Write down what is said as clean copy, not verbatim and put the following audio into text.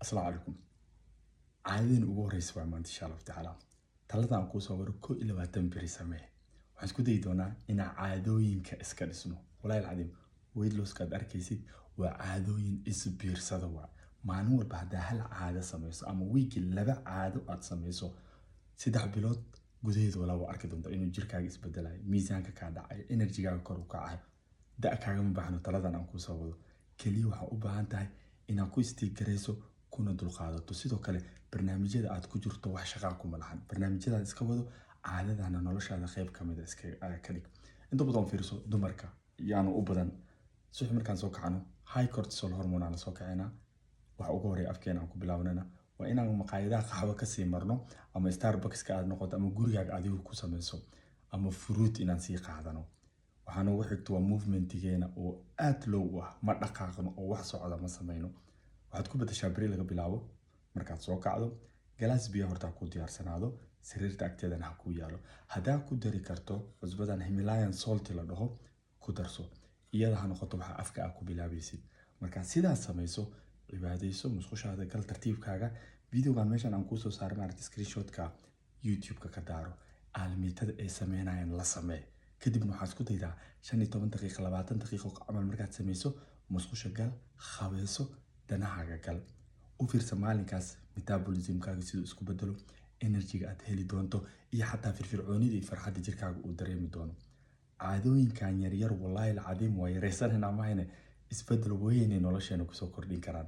السلام عليكم. عادين ugu horeysa waa maanta insha Allah taala taladan aan ku soo waro 21 beri samee waxaan isku dayi doonaa in caadooyinka iska dhisno walaal cadim weight loss ka arkaysid waa caadooyin isbiirsada waa maalin walba hadaa hal caado sameyso ama week laba caado aad sameyso 3 bilood gudaheeda wala waa arki doontaa inuu jirkaaga isbedelayo miisaanka ka dhacay energy-gaaga kor u kacay kaaga ma baahno taladan aan ku soo wado kaliya waxa u baahan tahay inaad ku istiigareyso kuna dulqaadato sidoo kale barnaamijyada aad ku jirto wax shaqo kuma lahan barnaamijyada iska wado caadadana noloshaada qayb kamid ah iska ka dhig inta badan fiirso dumarka yaanu u badan subax markaan soo kacano high cortisol hormone aan soo kacayna waxa ugu horeeya afkeena aan ku bilaawnana waa inaan maqaayadaha qaxwo ka sii marno ama Starbucks ka aad noqoto ama gurigaaga adigu ku sameyso ama fruit inaan sii qaadano waxaan ugu xigto waa movement-geena oo aad low ah ma dhaqaaqno oo wax socda ma sameyno waxaad ku bedeshaa bari laga bilaabo markaad soo kacdo galaas biyo horta ku diyaarsanaado sariirta agteedana ha ku yaalo hadaa ku dari karto cusbadan Himalayan salt la dhaho ku darso iyada ha noqoto waxa afka aad ku bilaabaysid marka sidaas sameyso cibaadeyso musqushaada gal tartiibkaaga videogan meeshan aan ku soo saaray maaragtay screenshot-ka YouTube-ka ka daaro aalmiitada ay sameynayaan la samee kadibna waxaad isku daydaa 15 daqiiqo 20 daqiiqo amal markaad sameyso musqusha gal khabeeso danahaaga gal u fiirsa maalinkaas metabolism-kaaga sidoo isku bedelo energy-ga aad heli doonto iyo xataa firfircoonida iyo farxadda jirkaaga uu dareemi doono caadooyinkan yar yar wallahi alcadiim waa yareysanayna ma hayne isbedel weyn nolosheena ku soo kordhin karaan